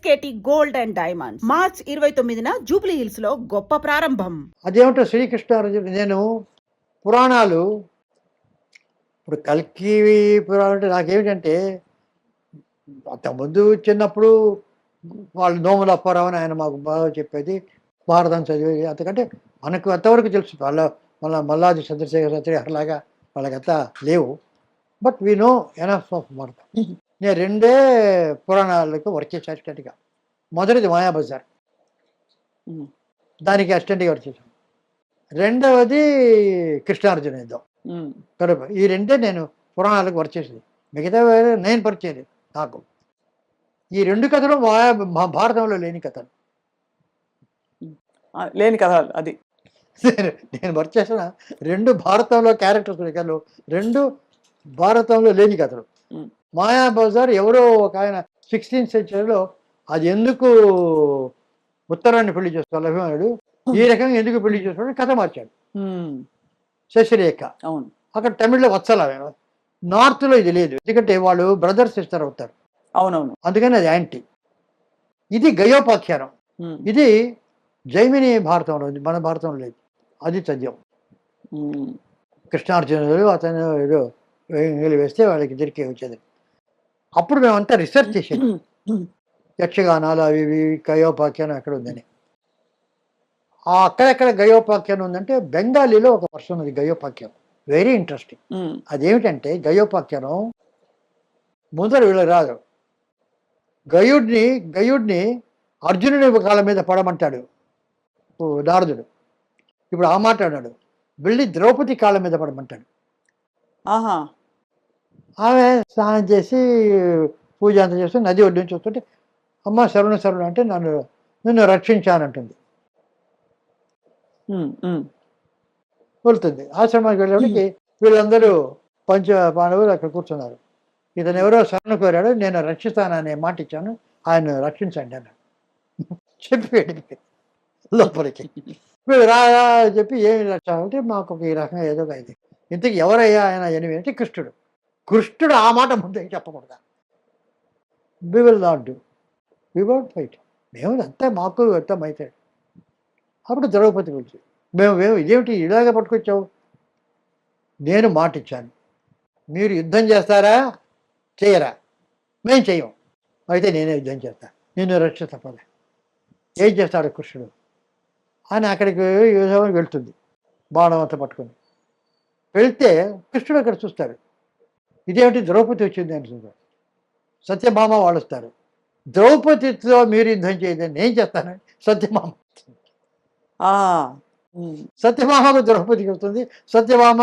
SKT gold and diamonds March 29న జూబ్లీ హిల్స్ లో గొప్ప ప్రారంభం. అదేమిటో శ్రీకృష్ణార్జునుడు నేను పురాణాలు ఇప్పుడు కల్కి పురాణం అంటే నాకేమిటంటే అంతకుముందు చిన్నప్పుడు వాళ్ళు నోముల అప్పారావు అని ఆయన మాకు బాగా చెప్పేది, భారతం చదివేది. అంతకంటే మనకు అంతవరకు తెలుసు. మల్లాది చంద్రశేఖర శాస్త్రి అట్లాగా వాళ్ళకంతా లేవు. But we know enough of Bharatam. నేను రెండే పురాణాలకు వర్క్ చేశాను అసిస్టెంట్గా. మొదటిది మాయాబజార్, దానికి అసిస్టెంట్గా వర్క్ చేశాను. రెండవది కృష్ణార్జున యుద్ధం. ఈ రెండే నేను పురాణాలకు వర్క్ చేసేది. మిగతా నేను పరిచయం నాకు. ఈ రెండు కథలు భారతంలో లేని కథలు. అది నేను వర్క్ చేసిన రెండు భారతంలో క్యారెక్టర్స్ కథలు, రెండు భారతంలో లేని కథలు. మాయాబజార్ ఎవరో ఒక ఆయన 16th centuryలో అది ఎందుకు ఉత్తరాన్ని పెళ్లి చేసుకోవాలి అభిమానుడు, ఈ రకంగా ఎందుకు పెళ్లి చేసుకోవాలి కథ మార్చాడు. శశిరేఖ అవును, అక్కడ తమిళ్లో వత్సల. నార్త్లో ఇది లేదు, ఎందుకంటే వాళ్ళు బ్రదర్ సిస్టర్ అవుతారు. అవునవును, అందుకని అది యాంటీ. ఇది గయోపాఖ్యానం. ఇది జైమిని భారతంలో ఉంది, మన భారతంలో లేదు. అది చదివాం. కృష్ణార్జునుడు అతను ఏదో వేస్తే వాళ్ళకి దొరికే వచ్చేది. అప్పుడు మేమంతా రీసెర్చ్ చేసాం, యక్షగానాలు అవి ఇవి గయోపాఖ్యానం ఎక్కడ ఉందని. అక్కడెక్కడ గయోపాఖ్యానం ఉందంటే బెంగాలీలో ఒక వర్షన్ ఉంది గయోపాఖ్యానం, వెరీ ఇంట్రెస్టింగ్. అదేమిటంటే గయోపాఖ్యానం ముందర వీళ్ళకి రాదు. గయుడిని అర్జునుని కాళ్ళ మీద పడమంటాడు నారదుడు. ఇప్పుడు ఆ మాట అన్నాడు, వెళ్ళి ద్రౌపది కాళ్ళ మీద పడమంటాడు. ఆమె స్నానం చేసి పూజ అంతా చేస్తూ నది ఒడ్డు నుంచి వస్తుంటే, అమ్మ శరణు అంటే నిన్ను రక్షించానంటుంది. వెళ్తుంది. ఆశ్రమానికి వెళ్ళేవాడికి వీళ్ళందరూ పంచ పాండవులు అక్కడ కూర్చున్నారు. ఇతను ఎవరో శరణు కోరాడు, నేను రక్షిస్తాననే మాట ఇచ్చాను, ఆయన రక్షించండి అన్నాడు. చెప్పి లోపలికి వీళ్ళు రాగా చెప్పి ఏమి రక్ష అంటే మాకు ఈ రకంగా ఏదో అయింది. ఇంతకు ఎవరయ్యా ఆయన ఎనిమిది అంటే కృష్ణుడు ఆ మాట ముందే చెప్పకూడదా. We will not do, we won't fight, మేము అంతా మాకు అర్థం అవుతాడు. అప్పుడు ద్రౌపది గురించి మేము ఇదేమిటి ఇలాగే పట్టుకొచ్చావు, నేను మాట ఇచ్చాను, మీరు యుద్ధం చేస్తారా చేయరా, మేము చెయ్యం, అయితే నేనే యుద్ధం చేస్తా, నేను రక్ష తప్పదా. ఏం చేస్తాడు కృష్ణుడు అని అక్కడికి యుద్ధం వెళ్తుంది బాణం అంతా పట్టుకొని. వెళ్తే కృష్ణుడు అక్కడ చూస్తాడు, ఇదేమిటి ద్రౌపది వచ్చింది అని చూస్తాడు. సత్యభామ వాళ్ళు వస్తారు, ద్రౌపదితో మీరు యుద్ధం చేయదని నేను చేస్తానని సత్యభామ. సత్యభామకు ద్రౌపదికి వస్తుంది. సత్యభామ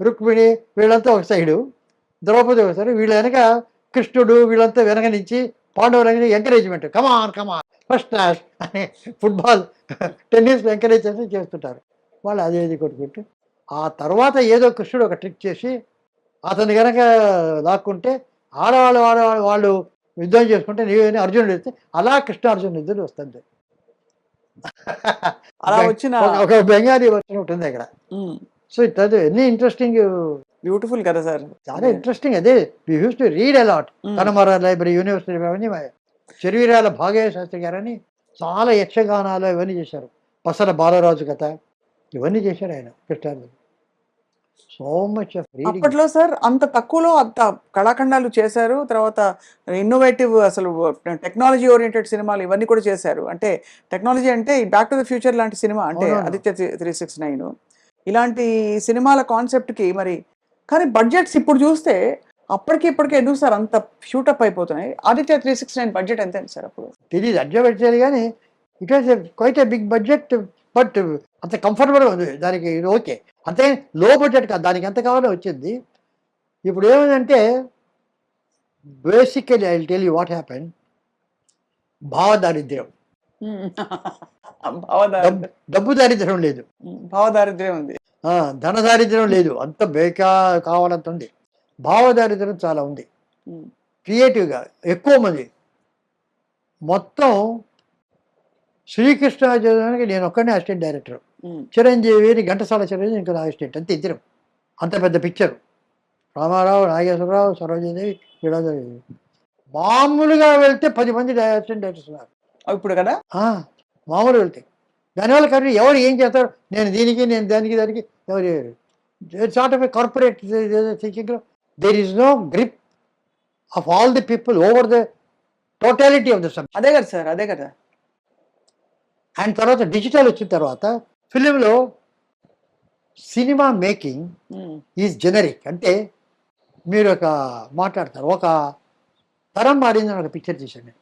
రుక్మిణి వీళ్ళంతా ఒక సైడు, ద్రౌపది ఒక సైడు. వీళ్ళ వెనక కృష్ణుడు వీళ్ళంతా వెనక నుంచి పాండవుల ఎంకరేజ్మెంట్, కమాన్ ఫస్ట్ క్లాస్ అని ఫుట్బాల్ టెన్నిస్లో ఎంకరేజ్ చేస్తుంటారు వాళ్ళు. అదేది కొట్టుకుంటూ ఆ తర్వాత ఏదో కృష్ణుడు ఒక ట్రిక్ చేసి అతని కనుక లాక్కుంటే వాళ్ళు యుద్ధం చేసుకుంటే నీవేని అర్జునుడు వస్తే అలా కృష్ణార్జునుడు యుద్ధం వస్తుంది. అలా వచ్చిన ఒక బెంగాలీ వర్షన్ ఉంటుంది అక్కడ. సో ఇట్ ఎన్ని ఇంట్రెస్టింగ్, బ్యూటిఫుల్ కదా సార్, చాలా ఇంట్రెస్టింగ్. అదే we use to read a lot. కనమర లైబ్రరీ, యూనివర్సిటీ అవన్నీ. చెరువీరాల భాగయ్య శాస్త్రి గారని చాలా యక్షగానాలు ఇవన్నీ చేశారు. పసల బాలరాజు కథ ఇవన్నీ చేశారు ఆయన కృష్ణార్జునుడు. So much of reading. అప్పట్లో సార్ అంత తక్కువలో అంత కళాఖండాలు చేశారు. తర్వాత ఇన్నోవేటివ్ అసలు టెక్నాలజీ ఓరియంటెడ్ సినిమాలు ఇవన్నీ కూడా చేశారు. అంటే టెక్నాలజీ అంటే బ్యాక్ టు ద ఫ్యూచర్ లాంటి సినిమా, అంటే ఆదిత్య 369 ఇలాంటి సినిమాల కాన్సెప్ట్కి మరి. కానీ బడ్జెట్స్ ఇప్పుడు చూస్తే అప్పటికి ఇప్పటికి ఎందుకు సార్ అంత షూటప్ అయిపోతున్నాయి? ఆదిత్య 369 బడ్జెట్ ఎంత సార్ అప్పుడు? తెలియదు, అడ్జస్ట్ పెట్టేది. కానీ it was quite a big budget, but అంత కంఫర్టబుల్ ఉంది దానికి. ఇది ఓకే, అంతే లో బడ్జెట్ కాదు, దానికి ఎంత కావాలో వచ్చింది. ఇప్పుడు ఏమైందంటే basically I will tell you what happen. భావదారిద్ర్యం, డబ్బు దారిద్ర్యం లేదు, భావదారిద్ర్యం ఉంది, ధనదారిద్ర్యం లేదు. అంత కావాలంత ఉంది. భావదారిద్ర్యం చాలా ఉంది. క్రియేటివ్గా ఎక్కువ మంది. మొత్తం శ్రీకృష్ణార్జునుడికి నేను ఒక్కనే అసిస్టెంట్ డైరెక్టర్, చిరంజీవిని ఘంటసాల చిరంజీవి ఇంకా అసిస్టెంట్, అంతే ఇద్దరం. అంత పెద్ద పిక్చరు. రామారావు, నాగేశ్వరరావు, సరోజినీ వీళ్ళందరూ. మామూలుగా వెళ్తే 10 మంది అసిస్టెంట్ డైరెక్టర్స్ ఉన్నారు. ఇప్పుడు కదా మామూలు వెళ్తే దానివల్ల కానీ ఎవరు ఏం చేస్తారు, నేను దీనికి నేను దానికి ఎవరు it's not of a corporate thinking. There is no grip of all the people over the totality of the subject. అదే కదా సార్, అదే కదా. అండ్ తర్వాత డిజిటల్ వచ్చిన తర్వాత ఫిలింలో సినిమా మేకింగ్ ఈజ్ జెనరిక్. అంటే మీరు మాట్లాడతారు, ఒక తరం మారింది అని ఒక పిక్చర్ తీశాను నేను,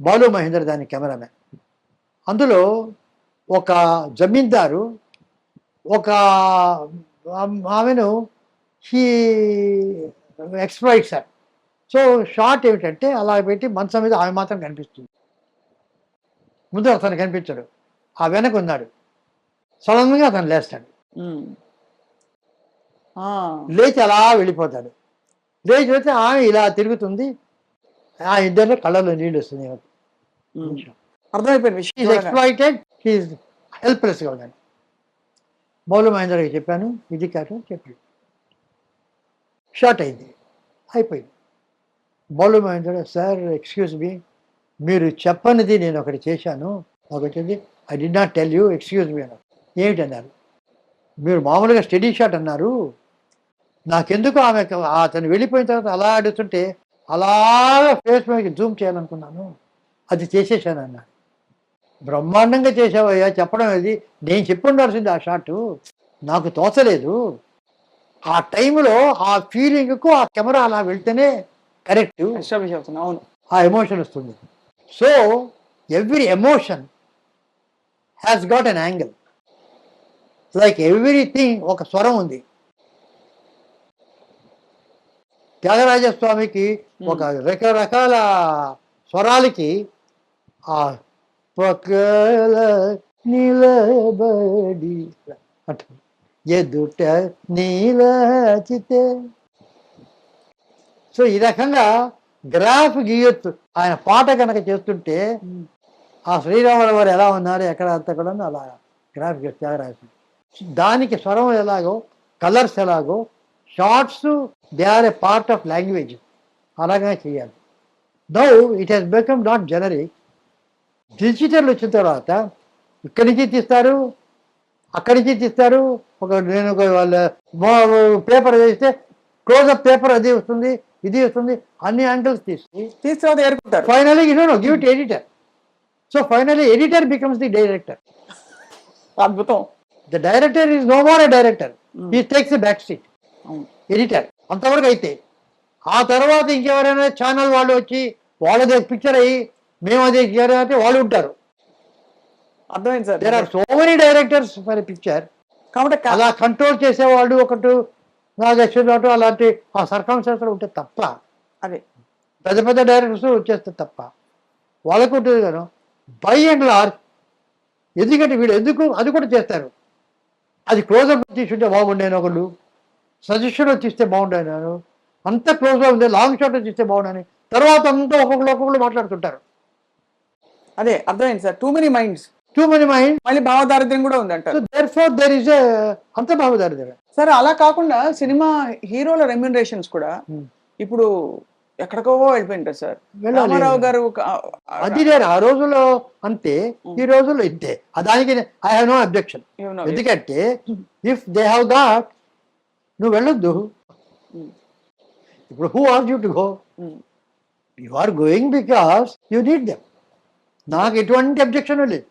బాలు మహేందర్ దాని కెమెరామెన్. అందులో ఒక జమీందారు ఒక ఆమెను హీ ఎక్స్ప్లాయిట్స్. సో షార్ట్ ఏమిటంటే అలా పెట్టి మంచం మీద ఆమె మాత్రం కనిపిస్తుంది, ముందు అతను కనిపించాడు, ఆ వెనక ఉన్నాడు. సడన్గా అతను లేస్తాడు, లేచి అలా వెళ్ళిపోతాడు. లేచి వెళ్తే ఆమె ఇలా తిరుగుతుంది, ఆ ఇద్దరిలో కళ్ళలో నీళ్ళు వస్తుంది. అర్థమైపోయింది విషయం. ఎక్స్ప్లాయిటెడ్, హీఈస్ హెల్ప్లెస్గా ఉన్నాడు. బాలు మహేందర్కి చెప్పాను, ఇది కాదు చెప్పాడు, షార్ట్ అయింది, అయిపోయింది. Balu Mahender, sir excuse me, మీరు చెప్పనిది నేను ఒకటి చేశాను, ఒకటి I did not tell you, excuse me అన్నారు. ఏమిటన్నారు, మీరు మామూలుగా స్టడీ షాట్ అన్నారు, నాకెందుకు ఆమె అతను వెళ్ళిపోయిన తర్వాత అలా అడుగుతుంటే అలాగా ఫేస్ మీదకి జూమ్ చేయాలనుకున్నాను, అది చేసేసాను అన్నారు. బ్రహ్మాండంగా చేసావయ్యా, చెప్పడం అది నేను చెప్పి ఉండాల్సింది, ఆ షాటు నాకు తోచలేదు. ఆ టైంలో ఆ ఫీలింగ్కు ఆ కెమెరా అలా వెళ్తేనే కరెక్ట్, అవును, ఆ ఎమోషన్ వస్తుంది. So every emotion has got an angle, like everything ఒక స్వరం ఉంది. త్యాగరాజస్వామికి ఒక రకరకాల స్వరాలకి ఆ పక్కల నిలబడి అంట ఎదుట నీలచితే. సో ఈ రకంగా గ్రాఫ్ గీయొచ్చు. ఆయన పాట కనుక చేస్తుంటే ఆ శ్రీరాముల వారు ఎలా ఉన్నారు ఎక్కడ అంతా కూడా అలా గ్రాఫ్ గీయొచ్చు త్యాగరాజ. దానికి స్వరం ఎలాగో, కలర్స్ ఎలాగో, shorts they are a part of language, అలాగే చేయాలి. Now it has become not generic. Digital వచ్చిన తర్వాత ఇక్కడి నుంచి తీస్తారు, అక్కడి నుంచి తీస్తారు. నేను వాళ్ళ పేపర్ వేస్తే క్లోజప్ పేపర్ అది వస్తుంది, ఇది వస్తుంది, అన్ని యాంగిల్స్ తీసుకుంటారు. Finally give it editor. So finally editor becomes the director. అద్భుతం. The director is no more a director, he takes a back seat, editor అంతవరకు అయితే. ఆ తర్వాత ఇంకెవరైనా ఛానల్ వాళ్ళు వచ్చి వాళ్ళదే పిక్చర్ అయ్యి మేము అదే అంటే వాళ్ళు ఉంటారు. అర్థమైంది sir. There are so many directors for a picture. కాబట్టి అలా కంట్రోల్ చేసేవాళ్ళు ఒకటి నాగేశ్వరరావు అలాంటి ఆ సర్కమ్స్టాన్సెస్ ఉంటే తప్ప, అదే పెద్ద పెద్ద డైరెక్టర్స్ వచ్చేస్తే తప్ప వాళ్ళకు ఉంటుంది కదా. బై అండ్ లార్జ్ ఎందుకంటే వీడు ఎందుకు అది కూడా చేస్తారు. అది క్లోజప్ తీసుంటే బాగుండేను, ఒకళ్ళు సజెషన్ వచ్చిస్తే బాగుండేను, అంత క్లోజ్గా ఉంది, లాంగ్ షాట్ వచ్చిస్తే బాగుండని, తర్వాత అంతా ఒక్కొక్కరు మాట్లాడుతుంటారు. అదే అర్థమైంది సార్. టూ మెనీ మైండ్స్, మళ్ళీ భావదారిద్ర్యం కూడా ఉంది అంటారు. దేర్ఫోర్ దేర్ ఇస్ అంత భావదారిద్ర్యం. సరే, అలా కాకుండా సినిమా హీరోల రెమ్యూనరేషన్స్ కూడా ఇప్పుడు ఎక్కడికో వెళ్ళిపోయింటారు సార్. రామారావు గారు అది లేదు ఆ రోజుల్లో అంతే, ఈ రోజుల్లో ఇంతే. దానికి ఐ హావ్ నో అబ్జెక్షన్. ఎందుకంటే ఇఫ్ దే హ్యావ్ గాట్, నువ్వు వెళ్ళొద్దు. ఇప్పుడు who are you to go? You are going because you need them. నాకు ఎటువంటి అబ్జెక్షన్ లేదు.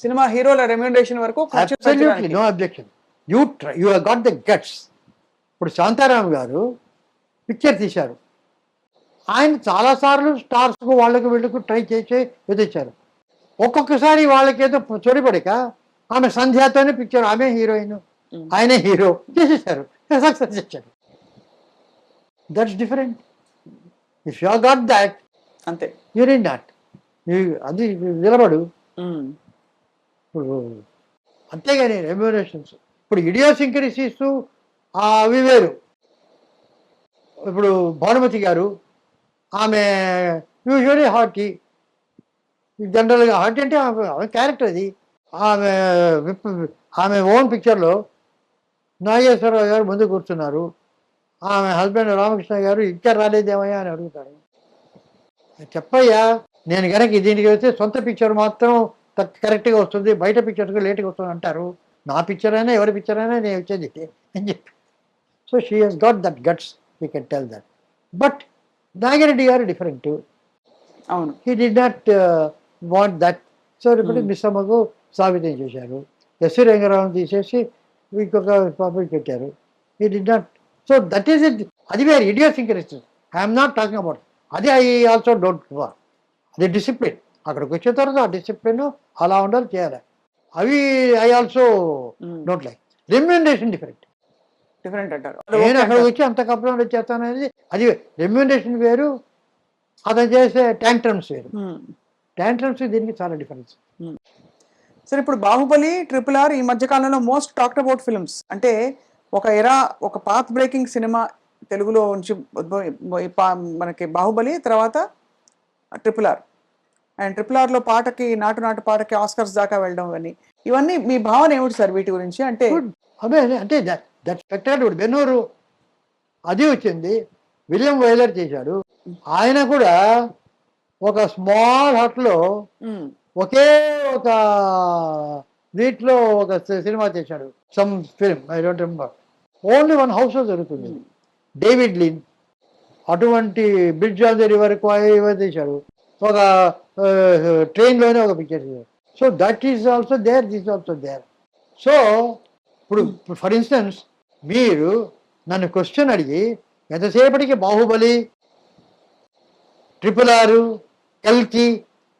సినిమా హీరోల రెమ్యూనరేషన్ వరకు absolutely no objection. You have got the guts. ఇప్పుడు శాంతారాం గారు పిక్చర్ తీశారు, ఆయన చాలాసార్లు స్టార్స్కు వాళ్ళకు వీళ్ళకు ట్రై చేసి ఎదిచ్చారు. ఒక్కొక్కసారి వాళ్ళకేదో చొరిపడిక ఆమె సంధ్యాతోనే పిక్చర్, ఆమె హీరోయిన్ ఆయనే హీరో చేసేసారు, సక్సెస్ చేశారు. That's different. If you got that అంతే, యూ నీడ్ నాట్. అది నిలబడు. ఇప్పుడు అంతేగాని రెమ్యూనరేషన్స్ ఇప్పుడు ఇడియోసింక్రసీస్ అవి వేరు. ఇప్పుడు భానుమతి గారు ఆమె యూజువలీ హార్టీ, జనరల్గా హార్టీ అంటే ఆమె క్యారెక్టర్ అది. ఆమె ఓన్ పిక్చర్లో నాగేశ్వరరావు గారు ముందు కూర్చున్నారు, ఆమె హస్బెండ్ రామకృష్ణ గారు ఇంకా రాలేదేమయ్యా అని అడుగుతారు. చెప్పయ్యా, నేను కనుక దీనికి వెళ్తే సొంత పిక్చర్ మాత్రం కరెక్ట్గా వస్తుంది, బయట పిక్చర్గా లేట్గా వస్తుంది అంటారు. నా పిక్చర్ అయినా ఎవరి పిక్చర్ అయినా నేను వచ్చేది అని చెప్పి. So she has got that guts, we can tell that. But Nagireddy గారు డిఫరెంట్, అవును. He did not want that. So ఇప్పుడు మిస్సమ్మకు సాబితం చేశారు, ఎస్వి రంగారావు తీసేసి ఇంకొక పాపకి పెట్టారు. He didn't. So that is it. అది వేరే idiosyncrasy. I'm not talking about అది. I also don't want. అది డిసిప్లిన్. అక్కడికి వచ్చిన తర్వాత ఆ డిసిప్లిన్ అలా ఉండాలి, చేయాలి. అవి I also don't like. Remuneration different. Different అంటారు. నేను అక్కడికి వచ్చి అంత కంప్లైంట్ చేస్తాను అనేది అది రెమ్యూనరేషన్ వేరు, అతను చేసే ట్యాంట్రమ్స్ వేరు. ట్యాంట్రమ్స్ దీనికి చాలా డిఫరెన్స్. సరే, ఇప్పుడు బాహుబలి, ట్రిపుల్ ఆర్ ఈ మధ్య కాలంలో మోస్ట్ టాక్డ్ అబౌట్ ఫిల్మ్స్. అంటే ఒక ఎరా, ఒక పాత్ బ్రేకింగ్ సినిమా తెలుగులో నుంచి మనకి బాహుబలి, తర్వాత ట్రిపుల్ ఆర్. అండ్ ట్రిపుల్ ఆర్లో పాటకి, నాటు నాటు పాటకి ఆస్కర్స్ దాకా వెళ్ళడం ఇవన్నీ మీ భావన ఏమిటి సార్ వీటి గురించి? అంటే అదే అంటే దట్ స్పెక్టాక్యులర్. బెన్నూరు అది వచ్చింది, విలియం వైలర్ చేశాడు. ఆయన కూడా ఒక స్మాల్ హట్లో ఒకే ఒక వీటిలో ఒక సినిమా చేశాడు, some film, I don't remember. Only one house లో జరుగుతుంది. డేవిడ్ లిన్ అటువంటి బ్రిడ్జ్ ఆన్ ది రివర్ చేశాడు, ఒక ట్రైన్లోనే ఒక పిక్చర్ చేశాడు. So that is also there, this also there. So ఇప్పుడు ఫర్ ఇన్స్టెన్స్ మీరు నన్ను క్వశ్చన్ అడిగి ఎంతసేపటికి బాహుబలి, ట్రిపుల్ ఆర్, కల్కి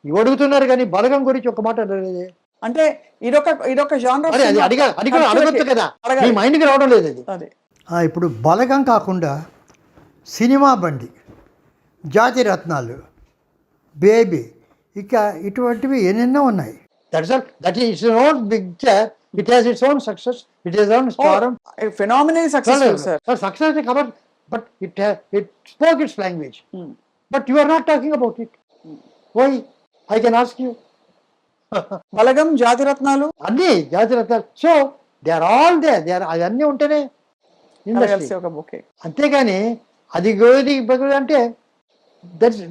ఇవి అడుగుతున్నారు, కానీ బలగం గురించి ఒక మాట అడగలేదే. అంటే ఇదొక genre అది అడగొచ్చు కదా, మీ మైండ్కి రావడం లేదు అది. అదే ఇప్పుడు బలగం కాకుండా సినిమా బండి, జాతి రత్నాలు, బేబీ, ఇక ఇటువంటివి ఎన్నెన్నో ఉన్నాయి. That is its own picture. It has its own success. It has its own storm. phenomenally successful, sir. Success is covered, but it spoke its language. But you are not talking about it. Why? I can ask you. బలగం, జాతి రత్నాలు అన్ని జాతి రత్నాలు. So they are all they అవన్నీ ఉంటేనే industry. కలిసి ఒక bouquet. అంతేగాని అది గోది అంటే దట్స్